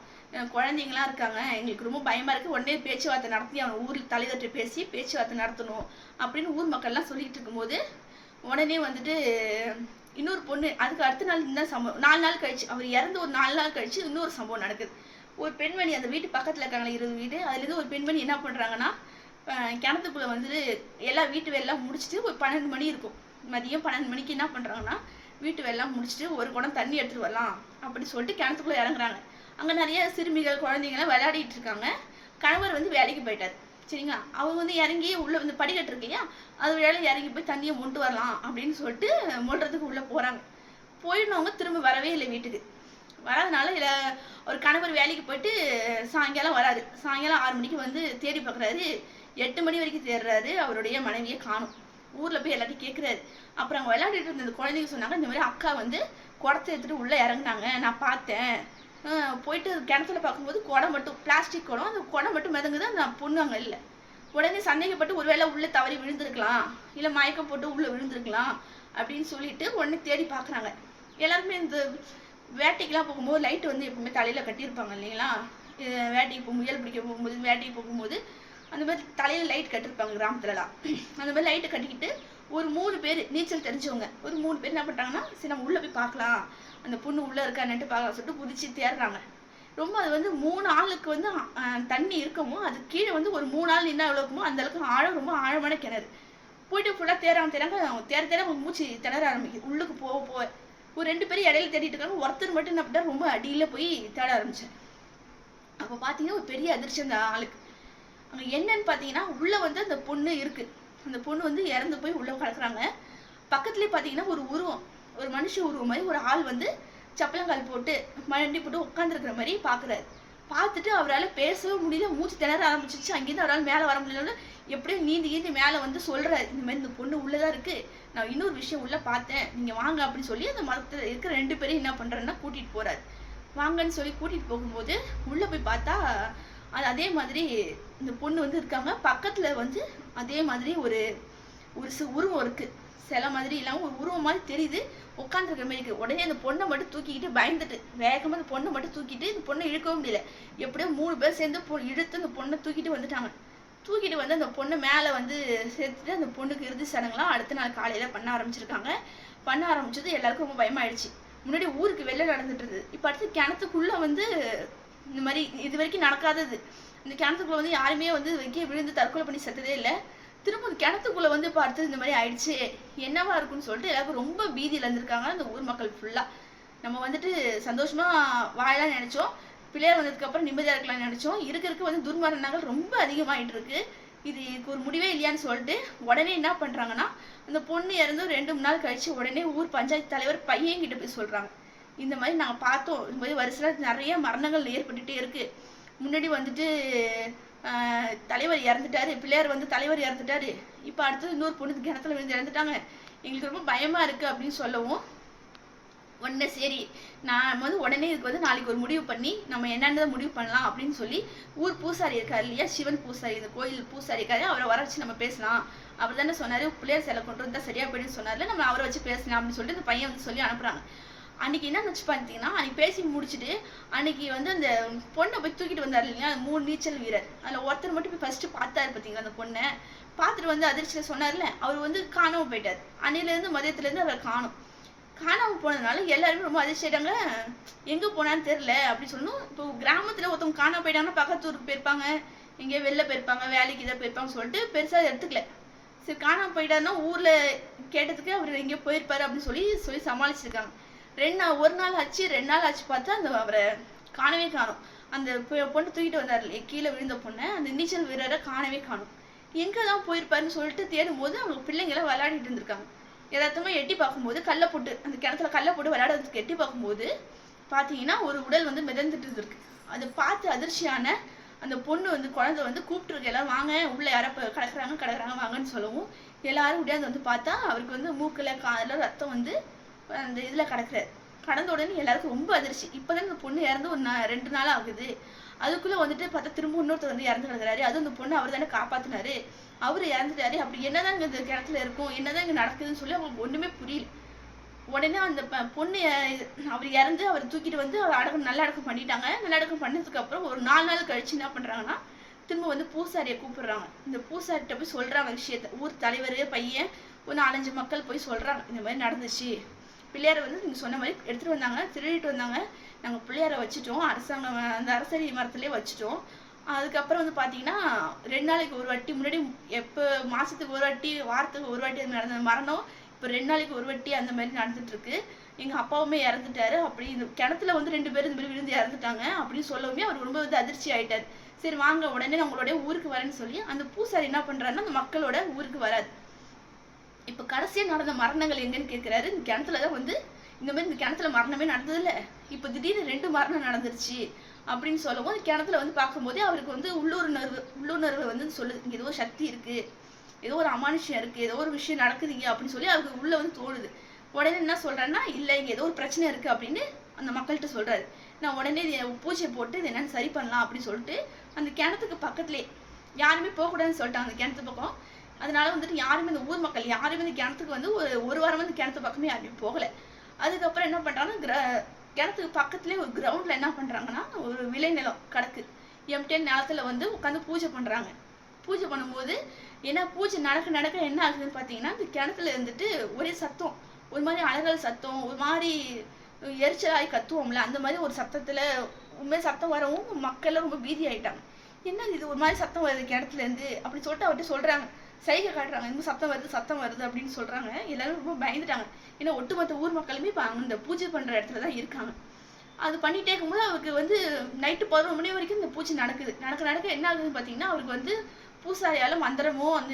குழந்தைங்களாம் இருக்காங்க, எங்களுக்கு ரொம்ப பயமா இருக்கு. உடனே பேச்சுவார்த்தை நடத்தி அவன் ஊரில் தலைவர்கிட்ட பேசி பேச்சுவார்த்தை நடத்தணும் அப்படின்னு ஊர் மக்கள்லாம் சொல்லிட்டு இருக்கும்போது, உடனே வந்துட்டு இன்னொரு பொண்ணு அதுக்கு அடுத்த நாள் இந்த சம்பவம் 4 நாள் கழிச்சு, அவர் இறந்து ஒரு 4 நாள் கழிச்சு இன்னொரு சம்பவம் நடக்குது. ஒரு பெண்மணி அந்த வீட்டு பக்கத்துல இருக்காங்களா 20 வீடு, அதுலேருந்து ஒரு பெண்மணி என்ன பண்றாங்கன்னா, கிணத்துக்குள்ள வந்து எல்லா வீட்டு வேலைலாம் முடிச்சுட்டு ஒரு 12 மணி இருக்கும். மதியம் 12 மணிக்கு என்ன பண்றாங்கன்னா, வீட்டு வேலைலாம் முடிச்சுட்டு ஒரு குடம் தண்ணி எடுத்துட்டு வரலாம் அப்படின்னு சொல்லிட்டு கிணத்துக்குள்ள இறங்குறாங்க. அங்க நிறைய சிறுமிகள் குழந்தைங்கலாம் விளையாடிட்டு இருக்காங்க. கணவர் வந்து வேலைக்கு போயிட்டாரு. சரிங்களா, அவங்க வந்து இறங்கி உள்ள வந்து படிக்கட்டு இருக்கு இல்லையா, அது வேலை இறங்கி போய் தண்ணியை மொண்டு வரலாம் அப்படின்னு சொல்லிட்டு மொல்றதுக்கு உள்ள போறாங்க. போயிடுனவங்க திரும்ப வரவே இல்லை வீட்டுக்கு. வராதனால ஒரு கணவர் வேலைக்கு போயிட்டு சாயங்காலம் வராரு. சாயங்காலம் 6 மணிக்கு வந்து தேடி பார்க்குறாரு. 8 மணி வரைக்கும் தேடுறாரு, அவருடைய மனைவியை காணும். ஊர்ல போய் எல்லாத்தையும் கேட்குறாரு. அப்புறம் அங்கே விளையாடிட்டு இருந்த அந்த குழந்தைங்க சொன்னாங்க, இந்த மாதிரி அக்கா வந்து குடத்தை எடுத்துட்டு உள்ள இறங்குனாங்க, நான் பார்த்தேன். போயிட்டு கிணத்துல பார்க்கும்போது குடம் மட்டும், பிளாஸ்டிக் குடம், அந்த குடம் மட்டும் மிதங்குது, அந்த பொண்ணு அங்கே இல்லை. உடனே சந்தேகப்பட்டு ஒருவேளை உள்ள தவறி விழுந்திருக்கலாம், இல்லை மயக்கம் போட்டு உள்ள விழுந்திருக்கலாம் அப்படின்னு சொல்லிட்டு உடனே தேடி பார்க்குறாங்க. எல்லாருமே இந்த வேட்டைக்கெல்லாம் போகும்போது லைட்டு வந்து எப்பவுமே தலையில கட்டியிருப்பாங்க இல்லைங்களா, வேட்டைக்கு முயல் பிடிக்க போகும்போது வேட்டைக்கு போகும்போது அந்த மாதிரி தலையில லைட் கட்டிருப்பாங்க கிராமத்துலலாம். அந்த மாதிரி லைட்டை கட்டிக்கிட்டு ஒரு 3 பேர் நீச்சல் தெரிஞ்சவங்க, ஒரு 3 பேர் என்ன பண்ணிட்டாங்கன்னா, சரி நம்ம உள்ள போய் பார்க்கலாம், அந்த பொண்ணு உள்ள இருக்கான்னுட்டு பார்க்கலாம் சொல்லிட்டு குதிச்சு தேடுறாங்க. ரொம்ப அது வந்து 3 ஆளுக்கு வந்து தண்ணி இருக்கமோ, அது கீழே வந்து ஒரு 3 ஆள் என்ன எவ்வளோ இருக்குமோ அந்த அளவுக்கு ஆழம், ரொம்ப ஆழமான கிணறு. போயிட்டு ஃபுல்லாக தேர அவங்க மூச்சு திணற ஆரம்பிக்குது. உள்ளுக்கு போக ஒரு 2 பேரும் இடையில தேடிட்டு இருக்காங்க. ஒருத்தர் மட்டும் என்ன பண்ணிட்டாரு, ரொம்ப அடியில் போய் தேட ஆரம்பிச்சார். அப்போ பார்த்தீங்கன்னா ஒரு பெரிய அதிர்ச்சி அந்த ஆளுக்கு. அங்கே என்னன்னு பார்த்தீங்கன்னா, உள்ள வந்து அந்த பொண்ணு இருக்கு. அந்த பொண்ணு வந்து இறந்து போய் உள்ள கிடக்குறாங்க. பக்கத்துலேயே பார்த்தீங்கன்னா ஒரு உருவம், ஒரு மனுஷ உருவம் மாதிரி ஒரு ஆள் வந்து சப்பளங்கால் போட்டு மண்டி போட்டு உட்காந்துருக்கிற மாதிரி பார்க்குறாரு. பார்த்துட்டு அவரால் பேசவே முடியல, மூச்சு திணற ஆரம்பிச்சிச்சு. அங்கேருந்து அவரால் மேலே வர முடியலன்னு எப்படியும் நீந்தி மேலே வந்து சொல்கிறாரு, இந்த மாதிரி இந்த பொண்ணு உள்ளதான் இருக்கு, நான் இன்னொரு விஷயம் உள்ள பார்த்தேன், நீங்கள் வாங்க அப்படின்னு சொல்லி அந்த மரத்தில் இருக்கிற 2 பேரும் என்ன பண்ணுறேன்னா கூட்டிகிட்டு போகிறாரு. வாங்கன்னு சொல்லி கூட்டிகிட்டு போகும்போது உள்ளே போய் பார்த்தா அதே மாதிரி இந்த பொண்ணு வந்து இருக்காங்க. பக்கத்தில் வந்து அதே மாதிரி ஒரு உருவம் இருக்குது, சிலை மாதிரி இல்லாமல் ஒரு உருவம் மாதிரி தெரியுது, உட்காந்துருக்கிற மாதிரி இருக்குது. உடனே அந்த பொண்ணை மட்டும் தூக்கிக்கிட்டு பயந்துட்டு வேகமாக அந்த பொண்ணை மட்டும் தூக்கிட்டு, இந்த பொண்ணை இழுக்கவும் முடியல. எப்படியோ 3 பேர் சேர்ந்து இழுத்து அந்த பொண்ணை தூக்கிட்டு வந்துட்டாங்க. தூக்கிட்டு வந்து அந்த பொண்ணை மேலே வந்து சேர்த்துட்டு அந்த பொண்ணுக்கு இறுதி சடங்குலாம் அடுத்த நாள் காலையில் பண்ண ஆரம்பிச்சிருக்காங்க. பண்ண ஆரம்பிச்சது எல்லாருக்கும் ரொம்ப பயமாயிடுச்சு. முன்னாடி ஊருக்கு வெளில நடந்துட்டு இருந்தது, இப்போ அடுத்து கிணத்துக்குள்ளே வந்து இந்த மாதிரி இது வரைக்கும் நடக்காதது. இந்த கிணத்துக்குள்ள வந்து யாருமே வந்து விழுந்து தற்கொலை பண்ணி செத்ததே இல்லை. திரும்ப கிணத்துக்குள்ள வந்து பார்த்து இந்த மாதிரி ஆயிடுச்சு, என்னவா இருக்குன்னு சொல்லிட்டு எல்லாருக்கும் ரொம்ப பீதியில இருந்திருக்காங்க அந்த ஊர் மக்கள் ஃபுல்லா. நம்ம வந்துட்டு சந்தோஷமா வாழலாம் நினைச்சோம், பிள்ளையார் வந்ததுக்கு அப்புறம் நிம்மதியா இருக்கலாம்னு நினைச்சோம். இருக்க வந்து துர்மரணங்கள் ரொம்ப அதிகமாயிட்டு இருக்கு. இதுக்கு ஒரு முடிவே இல்லையான்னு சொல்லிட்டு உடனே என்ன பண்றாங்கன்னா, அந்த பொண்ணு இறந்து 2-3 நாள் கழிச்சு உடனே ஊர் பஞ்சாயத்து தலைவர் பையன் கிட்ட போய் சொல்றாங்க, இந்த மாதிரி நாங்கள் பார்த்தோம், இந்த மாதிரி வருஷத்துல நிறைய மரணங்கள் ஏற்பட்டுட்டே இருக்கு. முன்னாடி வந்துட்டு தலைவர் இறந்துட்டாரு, பிள்ளையார் வந்து தலைவர் இறந்துட்டாரு, இப்போ அடுத்தது இன்னொரு பொண்ணு கிணத்துல விழுந்து இறந்துட்டாங்க, எங்களுக்கு ரொம்ப பயமா இருக்கு அப்படின்னு சொல்லவும், உடனே சரி நான் வந்து உடனே இதுக்கு வந்து நாளைக்கு ஒரு முடிவு பண்ணி நம்ம என்னென்ன முடிவு பண்ணலாம் அப்படின்னு சொல்லி ஊர் பூசாரி இருக்காரு இல்லையா, சிவன் பூசாரி, இந்த கோயில் பூசாரி இருக்காரு, அவரை வர வச்சு நம்ம பேசலாம். அவர் தானே சொன்னாரு பிள்ளையார் சிலை கொண்டு வந்தா சரியா போயிடுன்னு சொன்னார்ல, நம்ம அவரை வச்சு பேசலாம் அப்படின்னு சொல்லிட்டு இந்த பையன் வந்து சொல்லி அனுப்புறாங்க. அன்னைக்கு என்ன வச்சு பார்த்தீங்கன்னா, அன்னைக்கு பேசி முடிச்சுட்டு அன்னைக்கு வந்து அந்த பொண்ணை போய் தூக்கிட்டு வந்தார் இல்லையா, 3 நீச்சல் வீரர், அதில் ஒருத்தர் மட்டும் போய் ஃபர்ஸ்ட் பார்த்தாரு பார்த்தீங்களா, அந்த பொண்ணை பார்த்துட்டு வந்து அதிர்ச்சியில் சொன்னார்ல, அவர் வந்து காணாமல் போயிட்டார். அன்னையிலேருந்து மதியத்துலேருந்து அவரை காணாமல் போனதுனால எல்லாருமே ரொம்ப அதிர்ச்சிட்டாங்க, எங்கே போனான்னு தெரில அப்படி சொல்லணும். இப்போ கிராமத்தில் ஒருத்தவங்க காணாமல் போயிட்டாங்கன்னா பக்கத்தூருக்கு போயிருப்பாங்க, எங்கேயோ வெளில போயிருப்பாங்க, வேலைக்கு இதை போயிருப்பாங்க சொல்லிட்டு பெருசாக எடுத்துக்கல. சரி காணாமல் போயிட்டாருன்னா ஊரில் கேட்டதுக்கு அவர் எங்கேயோ போயிருப்பாரு அப்படின்னு சொல்லி சமாளிச்சிருக்காங்க. ஒரு நாள் ஆச்சு 2 நாள் ஆச்சு பார்த்தா அந்த அவரை காணவே காணும். அந்த பொண்ணு தூக்கிட்டு வந்தார் இல்லையா கீழே விழுந்த பொண்ணை, அந்த நீச்சல் வீரரை காணவே காணும். எங்கே தான் போயிருப்பாருன்னு சொல்லிட்டு தேடும் போது அவங்க பிள்ளைங்களாம் விளையாடிட்டு இருந்திருக்காங்க. யதார்த்தமா எட்டி பார்க்கும்போது கல்லை போட்டு அந்த கிணத்துல கல்லை போட்டு விளையாடுறதுக்கு எட்டி பார்க்கும்போது பார்த்தீங்கன்னா ஒரு உடல் வந்து மிதந்துட்டு இருந்திருக்கு. அதை பார்த்து அதிர்ச்சியான அந்த பொண்ணு வந்து குழந்தை வந்து கூப்பிட்டுருக்கு, எல்லாம் வாங்க உள்ள யாரோ கிடக்குறாங்க வாங்கன்னு சொல்லவும் எல்லாரும் உடையாந்து வந்து பார்த்தா அவருக்கு வந்து மூக்கில் காதில் ரத்தம் வந்து அந்த இதில் கிடக்குறாரு. கடந்த உடனே எல்லாருக்கும் ரொம்ப அதிர்ச்சி. இப்பதான் இந்த பொண்ணு இறந்து ஒரு 2 நாள் ஆகுது. அதுக்குள்ள வந்துட்டு பார்த்தா திரும்ப இன்னொருத்தர் வந்து இறந்து கிடக்குறாரு. அதுவும் இந்த பொண்ணு அவர் தானே காப்பாத்தினாரு, அவரு இறந்துட்டாரு. அப்படி என்னதான் இந்த கிணத்துல இருக்கும், என்னதான் இங்க நடக்குதுன்னு சொல்லி அவங்களுக்கு ஒண்ணுமே புரியல. உடனே அந்த பொண்ணு அவர் இறந்து அவர் தூக்கிட்டு வந்து அவர் நல்லடக்கம் பண்ணிட்டாங்க. நல்லடக்கம் பண்ணதுக்கு அப்புறம் ஒரு 4 நாள் கழிச்சு என்ன பண்றாங்கன்னா, திரும்ப வந்து பூசாரியை கூப்பிடுறாங்க. இந்த பூசாரிட்ட போய் சொல்றாங்க விஷயத்த. ஊர் தலைவர் பையன் ஒரு 4, 5 மக்கள் போய் சொல்றாங்க, இந்த மாதிரி நடந்துச்சு. பிள்ளையாரை வந்து நீங்க சொன்ன மாதிரி எடுத்துட்டு வந்தாங்க, திருடிட்டு வந்தாங்க. நாங்க பிள்ளையாரை வச்சுட்டோம், அரசாங்கம் அந்த அரசரி மரத்திலே வச்சுட்டோம். அதுக்கப்புறம் வந்து பாத்தீங்கன்னா 2 நாளைக்கு ஒரு வாட்டி, முன்னாடி எப்ப மாசத்துக்கு ஒரு வாட்டி, வாரத்துக்கு ஒரு வாட்டி நடந்த மரணம் இப்போ 2 நாளைக்கு ஒரு வாட்டி அந்த மாதிரி நடந்துட்டு இருக்கு. எங்க அப்பாவுமே இறந்துட்டாரு. அப்படி இந்த கிணத்துல வந்து 2 பேரும் இந்த மாதிரி விழுந்து இறந்துட்டாங்க அப்படின்னு சொல்லவுமே அவர் ரொம்ப வந்து அதிர்ச்சி ஆயிட்டாரு. சரி வாங்க, உடனே நான் உங்களுடைய ஊருக்கு வரேன்னு சொல்லி அந்த பூசாரி என்ன பண்றாருன்னா அந்த மக்களோட ஊருக்கு வராது. இப்ப கடைசியா நடந்த மரணங்கள் எங்கன்னு கேட்கிறாரு. இந்த கிணத்துலதான் வந்து இந்த மாதிரி இந்த கிணத்துல மரணமே நடந்தது இல்ல, இப்ப திடீர்னு 2 மரணம் நடந்துருச்சு அப்படின்னு சொல்லவும் அந்த கிணத்துல வந்து பார்க்கும்போதே அவருக்கு வந்து உள்ளுணர்வு வந்து சொல்லுது, இங்க ஏதோ சக்தி இருக்கு, ஏதோ ஒரு அமானுஷ்யம் இருக்கு, ஏதோ ஒரு விஷயம் நடக்குதுங்க அப்படின்னு சொல்லி அவருக்கு உள்ள வந்து தோணுது. உடனே என்ன சொல்றேன்னா, இல்ல இங்க ஏதோ ஒரு பிரச்சனை இருக்கு அப்படின்னு அந்த மக்கள்கிட்ட சொல்றாரு. நான் உடனே பூஜை போட்டு இது என்னன்னு சரி பண்ணலாம் அப்படின்னு சொல்லிட்டு அந்த கிணத்துக்கு பக்கத்துலேயே யாருமே போகக்கூடாதுன்னு சொல்லிட்டாங்க அந்த கிணத்து பக்கம். அதனால வந்துட்டு யாருமே இந்த ஊர் மக்கள் யாருமே இந்த கிணத்துக்கு வந்து ஒரு வாரம் வந்து கிணத்து பக்கமே யாருமே போகல. அதுக்கப்புறம் என்ன பண்றாங்கன்னா, கிணத்துக்கு பக்கத்துலேயே ஒரு கிரவுண்ட்ல என்ன பண்றாங்கன்னா ஒரு விளைநிலம் கிடக்கு, எம்டிஎன் நிலத்துல வந்து உட்காந்து பூஜை பண்றாங்க. பூஜை பண்ணும்போது ஏன்னா பூஜை நடக்க என்ன ஆகுதுன்னு பாத்தீங்கன்னா, இந்த கிணத்துல இருந்துட்டு ஒரே சத்தம், ஒரு மாதிரி அலறல் சத்தம், ஒரு மாதிரி எரிச்சலாகி கத்துவோம்ல அந்த மாதிரி ஒரு சத்தத்துல உண்மையை சத்தம் வரவும் மக்கள் ரொம்ப பீதி ஆயிட்டாங்க. என்ன இது ஒரு மாதிரி சத்தம் வருது கிணத்துல இருந்து அப்படின்னு சொல்லிட்டு அவர்கிட்ட சொல்றாங்க, சைகை காட்டுறாங்க, இந்த சத்தம் வருது அப்படின்னு சொல்றாங்க. எல்லாரும் ரொம்ப பயந்துட்டாங்க. ஏன்னா ஒட்டுமொத்த ஊர் மக்களுமே இப்ப அந்த பூஜை பண்ற இடத்துலதான் இருக்காங்க. அது பண்ணிட்டே இருக்கும்போது அவருக்கு வந்து நைட்டு 11 மணி வரைக்கும் இந்த பூஜை நடக்குது. நடக்க என்ன ஆகுதுன்னு பாத்தீங்கன்னா, அவருக்கு வந்து பூசாரியால மந்திரமோ அந்த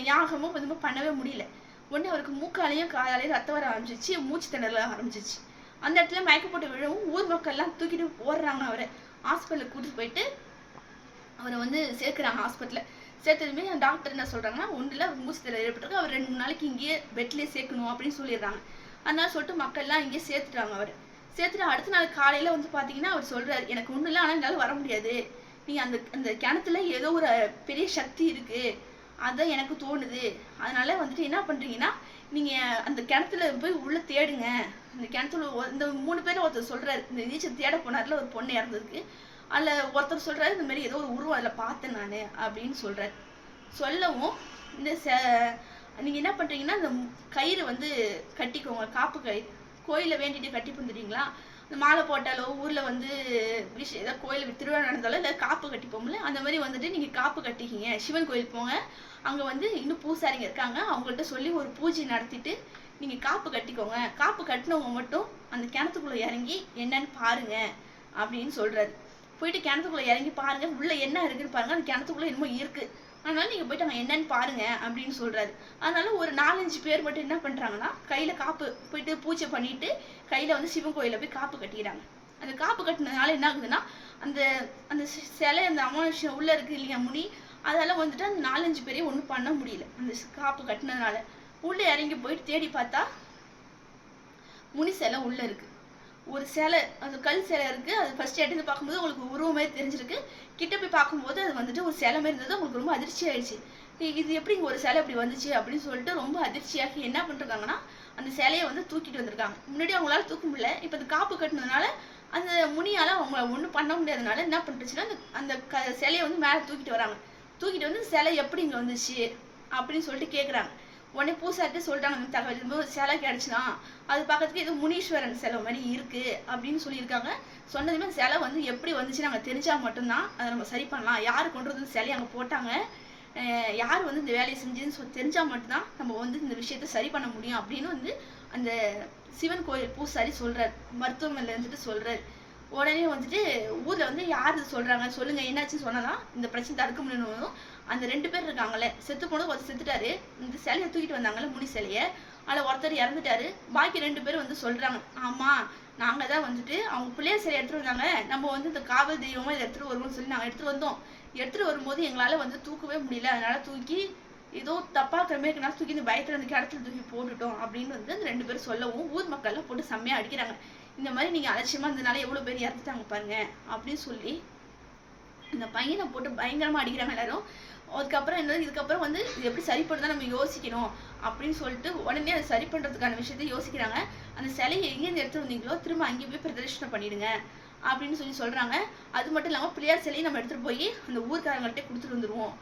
யாகமோ எதுவுமே பண்ணவே முடியல. உடனே அவருக்கு மூக்காலையும் காலாலையும் ரத்தம் வர ஆரம்பிச்சிச்சு, மூச்சு திணறல ஆரம்பிச்சிச்சு. அந்த இடத்துல மயக்க போட்டு விழவும் ஊர் மக்கள் எல்லாம் தூக்கிட்டு ஓடுறாங்க. அவரை ஹாஸ்பிட்டலுக்கு கூட்டிட்டு போயிட்டு அவரை வந்து சேர்க்கிறாங்க. ஹாஸ்பிட்டல்ல சேர்த்ததுமே டாக்டர் என்ன சொல்றாங்கன்னா, ஒன்றுல மூச்சு திணறல் ஏற்பட்டிருக்கு, அவர் 2, 3 நாளைக்கு இங்கேயே பெட்லயே சேர்க்கணும் அப்படின்னு சொல்லிடுறாங்க. அதனால சொல்லிட்டு மக்கள் எல்லாம் இங்கேயே சேர்த்துட்டாங்க. அவர் சேர்த்துட்டு அடுத்த நாள் காலையில வந்து பாத்தீங்கன்னா அவர் சொல்றாரு, எனக்கு ஒண்ணு இல்லை, ஆனா என்னால வர முடியாது, நீங்க அந்த கிணத்துல ஏதோ ஒரு பெரிய சக்தி இருக்கு, அதான் எனக்கு தோணுது. அதனால வந்துட்டு என்ன பண்றீங்கன்னா, நீங்க அந்த கிணத்துல போய் உள்ள தேடுங்க. அந்த கிணத்துல இந்த 3 பேரும் ஒருத்தர் சொல்றாரு, இந்த நீச்சல் தேட போனார்ல ஒரு பொண்ணு இறந்ததுக்கு, அதுல ஒருத்தர் சொல்றாரு, இந்த மாதிரி ஏதோ ஒரு உருவம் அதுல பார்த்தேன் நானு அப்படின்னு சொல்றாரு. சொல்லவும் இந்த நீங்க என்ன பண்றீங்கன்னா, அந்த கயிறு வந்து கட்டிக்கோங்க, காப்பு கயிறு கோயில வேண்டிட்டு கட்டி வந்துட்டீங்களா, இந்த மாலை போட்டாலோ ஊர்ல வந்து ஏதாவது கோயில் திருவிழா நடந்தாலோ இல்லை காப்பு கட்டிப்போம்ல, அந்த மாதிரி வந்துட்டு நீங்க காப்பு கட்டிக்கிங்க. சிவன் கோயில் போங்க, அங்க வந்து இன்னும் பூசாரிங்க இருக்காங்க, அவங்கள்ட்ட சொல்லி ஒரு பூஜை நடத்திட்டு நீங்க காப்பு கட்டிக்கோங்க. காப்பு கட்டினவங்க மட்டும் அந்த கிணத்துக்குள்ள இறங்கி என்னன்னு பாருங்க அப்படின்னு சொல்றாரு. போயிட்டு கிணத்துக்குள்ள இறங்கி பாருங்க, உள்ள என்ன இருக்குன்னு பாருங்க, அந்த கிணத்துக்குள்ள என்னமோ இருக்கு, அதனால நீங்க போயிட்டு அங்க என்னன்னு பாருங்க அப்படின்னு சொல்றாரு. அதனால ஒரு 4, 5 பேர் மட்டும் என்ன பண்றாங்கன்னா, கையில காப்பு போயிட்டு பூஜை பண்ணிட்டு கையில வந்து சிவன் கோயில போய் காப்பு கட்டிக்கிறாங்க. அந்த காப்பு கட்டினதுனால என்ன ஆகுதுன்னா, அந்த அந்த சிலை அந்த அமானுஷ்யம் உள்ள இருக்கு இல்லையா முனி, அதெல்லாம் வந்துட்டு அந்த 4, 5 பேரையும் ஒண்ணும் பண்ண முடியல. அந்த காப்பு கட்டினதுனால உள்ள இறங்கி போயிட்டு தேடி பார்த்தா முனி சிலை உள்ள இருக்கு. ஒரு சிலை, அது கல் சிலை இருக்கு. அது ஃபர்ஸ்ட் எடுத்து பார்க்கும்போது உங்களுக்கு உருவம் மாதிரி தெரிஞ்சிருக்கு. கிட்ட போய் பார்க்கும்போது அது வந்துட்டு ஒரு சிலை மாதிரி இருந்தது. உங்களுக்கு ரொம்ப அதிர்ச்சி ஆயிடுச்சு. இது எப்படி இங்க ஒரு சிலை இப்படி வந்துச்சு அப்படின்னு சொல்லிட்டு ரொம்ப அதிர்ச்சியாகி என்ன பண்ணிருக்காங்கன்னா, அந்த சிலையை வந்து தூக்கிட்டு வந்திருக்காங்க. முன்னாடி அவங்களால தூக்க முடியல, இப்ப அது காப்பு கட்டினதுனால அந்த முனியால அவங்கள ஒண்ணும் பண்ண முடியாதனால என்ன பண்ணிருச்சுன்னா, அந்த சிலையை வந்து மேல தூக்கிட்டு வராங்க. தூக்கிட்டு வந்து சிலை எப்படி இங்க வந்துச்சு அப்படின்னு சொல்லிட்டு கேக்குறாங்க. உடனே பூசாரிட்டு சொல்றாங்க, இந்த தகவல் சிலை கிடைச்சுனா அது பக்கத்துக்கு ஏதோ முனீஸ்வரன் சிலை மாதிரி இருக்கு அப்படின்னு சொல்லியிருக்காங்க. சொன்னதுமே சிலை வந்து எப்படி வந்துச்சு நாங்க தெரிஞ்சா மட்டும்தான் அதை நம்ம சரி பண்ணலாம். யாரு கொண்டு வந்து சிலையை அங்க போட்டாங்க, யார் வந்து இந்த வேலையை செஞ்சதுன்னு தெரிஞ்சா மட்டும்தான் நம்ம வந்து இந்த விஷயத்த சரி பண்ண முடியும் அப்படின்னு வந்து அந்த சிவன் கோயில் பூசாரி சொல்றாரு. மருத்துவமனையில இருந்துட்டு சொல்றாரு. உடனே வந்துட்டு ஊர்ல வந்து யாரு சொல்றாங்க, சொல்லுங்க என்னாச்சுன்னு சொன்னாதான் இந்த பிரச்சனை தடுக்க முடியும். அந்த 2 பேர் இருக்காங்கல்ல, செத்து போனது ஒருத்தர் செத்துட்டாரு, இந்த சிலையை தூக்கிட்டு வந்தாங்கல்ல முனி சிலைய, அதுல ஒருத்தர் இறந்துட்டாரு. பாக்கி 2 பேர் வந்து சொல்றாங்க, ஆமா நாங்க தான் வந்துட்டு அவங்க பிள்ளையார் சிலை எடுத்துட்டு வந்தாங்க, நம்ம வந்து இந்த காவல் தெய்வமா இதை எடுத்துட்டு வருவோம்னு சொல்லி நாங்க எடுத்துட்டு வந்தோம். எடுத்துட்டு வரும்போது எங்களால வந்து தூக்கவே முடியல, அதனால தூக்கி ஏதோ தப்பா கிரமேக்கனா தூக்கி இந்த பயத்துல அந்த கிணத்துல தூக்கி போட்டுட்டோம் அப்படின்னு வந்து அந்த 2 பேரும் சொல்லவும் ஊர் மக்கள்லாம் போட்டு செம்மையா அடிக்கிறாங்க. இந்த மாதிரி நீங்க அலட்சியமா இருந்தனால எவ்வளவு பேர் இறந்துட்டாங்க பாருங்க அப்படின்னு சொல்லி இந்த பையனை போட்டு பயங்கரமா அடிக்கிறாங்க எல்லாரும். அதுக்கப்புறம் என்ன, இதுக்கப்புறம் வந்து இது எப்படி சரி பண்ணதான் நம்ம யோசிக்கணும் அப்படின்னு சொல்லிட்டு உடனே அதை சரி பண்றதுக்கான விஷயத்த யோசிக்கிறாங்க. அந்த சிலையை எங்கேருந்து எடுத்து வந்தீங்களோ திரும்ப அங்கேயே போய் பிரதர்ஷனம் பண்ணிடுங்க அப்படின்னு சொல்றாங்க. அது மட்டும் இல்லாம பிள்ளையார் சிலையை நம்ம எடுத்துட்டு போய் அந்த ஊர்க்காரங்கள்ட்ட கொடுத்துட்டு வந்துருவோம்.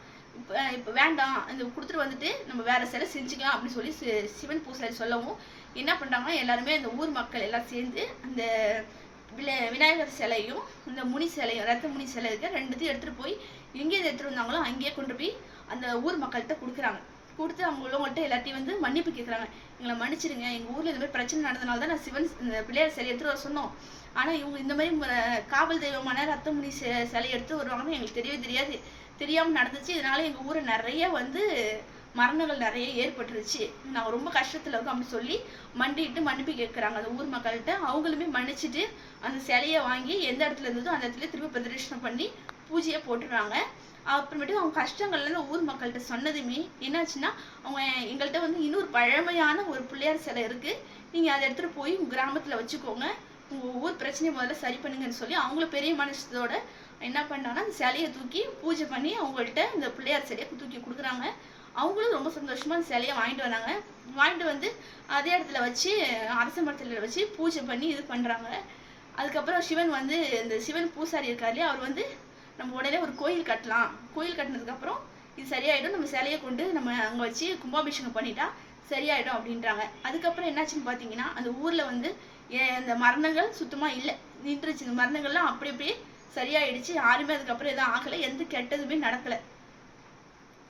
இப்போ வேண்டாம் அந்த கொடுத்துட்டு வந்துட்டு நம்ம வேற சிலை செஞ்சுக்கலாம் அப்படின்னு சொல்லி சிவன் பூசாரி சொல்லவும் என்ன பண்றாங்கன்னா எல்லாருமே அந்த ஊர் மக்கள் எல்லாம் சேர்ந்து அந்த விநாயகர் சிலையும் இந்த முனி சிலையும் ரத்த முனி சிலை இருக்க ரெண்டுத்தையும் எடுத்துட்டு போய் எங்கேயும் எடுத்துட்டு வந்தாங்களோ அங்கேயே கொண்டு போய் அந்த ஊர் மக்கள்கிட்ட கொடுக்குறாங்க. கொடுத்து அவங்க உள்ளவங்கள்ட்ட எல்லாத்தையும் வந்து மன்னிப்பு கேட்குறாங்க. எங்களை மன்னிச்சிடுங்க, எங்கள் ஊரில் இந்த மாதிரி பிரச்சனை நடந்தனால தான் நான் சிவன் இந்த பிள்ளையார் சிலை எடுத்துட்டு வர சொன்னோம். ஆனால் இவங்க இந்த மாதிரி காவல் தெய்வமான ரத்த முனி சிலை எடுத்து வருவாங்கன்னு எங்களுக்கு தெரியவே தெரியாது, தெரியாமல் நடந்துச்சு. இதனால எங்கள் ஊரை நிறைய வந்து மரணங்கள் நிறைய ஏற்பட்டுருச்சு, நாங்கள் ரொம்ப கஷ்டத்தில் இருக்கோம் அப்படின்னு சொல்லி மண்டிட்டு மன்னிப்பு கேட்குறாங்க அந்த ஊர் மக்கள்கிட்ட. அவங்களுமே மன்னிச்சுட்டு அந்த சிலையை வாங்கி எந்த இடத்துல இருந்ததோ அந்த இடத்துல திரும்ப பிரதர்ஷனம் பண்ணி பூஜையை போட்டுடுறாங்க. அப்புறமேட்டு அவங்க கஷ்டங்கள்ல ஊர் மக்கள்கிட்ட சொன்னதுமே என்னாச்சுன்னா, அவங்க எங்கள்கிட்ட வந்து இன்னொரு பழமையான ஒரு பிள்ளையார் சிலை இருக்கு, நீங்க அதை எடுத்துட்டு போய் உங்க கிராமத்துல வச்சுக்கோங்க, உங்க ஊர் பிரச்சனையை முதல்ல சரி பண்ணுங்கன்னு சொல்லி அவங்கள பெரிய மனுஷத்தோட என்ன பண்ணாங்கன்னா அந்த சிலையை தூக்கி பூஜை பண்ணி அவங்கள்ட்ட இந்த பிள்ளையார் சிலையை தூக்கி கொடுக்குறாங்க. அவங்களும் ரொம்ப சந்தோஷமா அந்த சிலையை வாங்கிட்டு வராங்க. வாங்கிட்டு வந்து அதே இடத்துல வச்சு அரச மரத்துல வச்சு பூஜை பண்ணி இது பண்றாங்க. அதுக்கப்புறம் சிவன் வந்து இந்த சிவன் பூசாரி இருக்காரு இல்லையா, அவர் வந்து நம்ம உடனே ஒரு கோயில் கட்டலாம், கோயில் கட்டினதுக்கு அப்புறம் இது சரியாயிடும், நம்ம சிலையை கொண்டு நம்ம அங்க வச்சு கும்பாபிஷேகம் பண்ணிட்டா சரியாயிடும் அப்படின்றாங்க. அதுக்கப்புறம் என்னாச்சுன்னு பாத்தீங்கன்னா அந்த ஊர்ல வந்து இந்த மரணங்கள் சுத்தமா இல்லை, நின்றுச்சு. இந்த மரணங்கள்லாம் அப்படி அப்படியே சரியாயிடுச்சு. யாருமே அதுக்கப்புறம் எதுவும் ஆகலை, எந்த கெட்டதுமே நடக்கல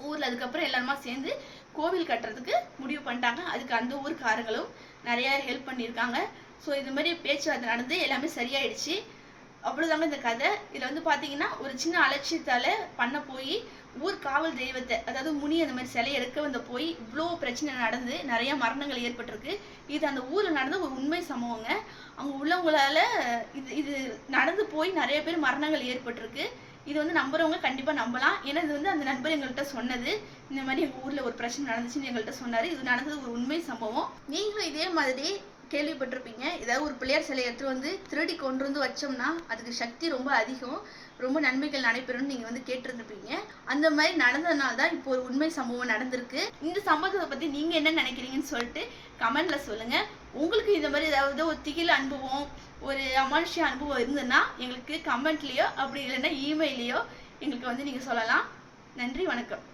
ஊர்ல. அதுக்கப்புறம் எல்லாருமா சேர்ந்து கோவில் கட்டுறதுக்கு முடிவு பண்ணிட்டாங்க. அதுக்கு அந்த ஊர்க்காரங்களும் நிறைய ஹெல்ப் பண்ணியிருக்காங்க. ஸோ இது மாதிரி பேச்சுவார்த்தை நடந்து எல்லாமே சரியாயிடுச்சு. அவ்வளவுதாங்க இந்த கதை. இதுல வந்து பாத்தீங்கன்னா ஒரு சின்ன அலட்சியத்தால பண்ண போய் ஊர் காவல் தெய்வத்தை, அதாவது முனி அந்த மாதிரி சிலை எடுக்க வந்த போய் இவ்வளோ பிரச்சனை நடந்து நிறைய மரணங்கள் ஏற்பட்டிருக்கு. இது அந்த ஊர்ல நடந்த ஒரு உண்மை சம்பவங்க. அங்க உள்ளவங்களால இது நடந்து போய் நிறைய பேர் மரணங்கள் ஏற்பட்டிருக்கு. இது வந்து நம்புறவங்க கண்டிப்பா நம்பலாம். ஏன்னா இது வந்து அந்த நண்பர் எங்கள்கிட்ட சொன்னது, இந்த மாதிரி எங்க ஊர்ல ஒரு பிரச்சனை நடந்துச்சுன்னு எங்கள்கிட்ட சொன்னாரு. இது நடந்தது ஒரு உண்மை சம்பவம். நீங்களும் இதே மாதிரி கேள்விப்பட்டிருப்பீங்க. ஏதாவது ஒரு பிள்ளையார் சிலையை எடுத்துட்டு வந்து திருடி கொண்டு வந்து வச்சோம்னா அதுக்கு சக்தி ரொம்ப அதிகம், ரொம்ப நன்மைகள் நடைபெறும்னு நீங்க வந்து கேட்டிருந்திருப்பீங்க. அந்த மாதிரி நடந்ததுனால தான் இப்போ ஒரு உண்மை சம்பவம் நடந்திருக்கு. இந்த சம்பவத்தை பத்தி நீங்க என்ன நினைக்கிறீங்கன்னு சொல்லிட்டு கமெண்ட்ல சொல்லுங்க. உங்களுக்கு இந்த மாதிரி ஏதாவது ஒரு திகில் அனுபவம், ஒரு அமானுஷ்ய அனுபவம் இருந்ததுன்னா எங்களுக்கு கமெண்ட்லயோ அப்படி இல்லைன்னா இமெயிலையோ எங்களுக்கு வந்து நீங்க சொல்லலாம். நன்றி, வணக்கம்.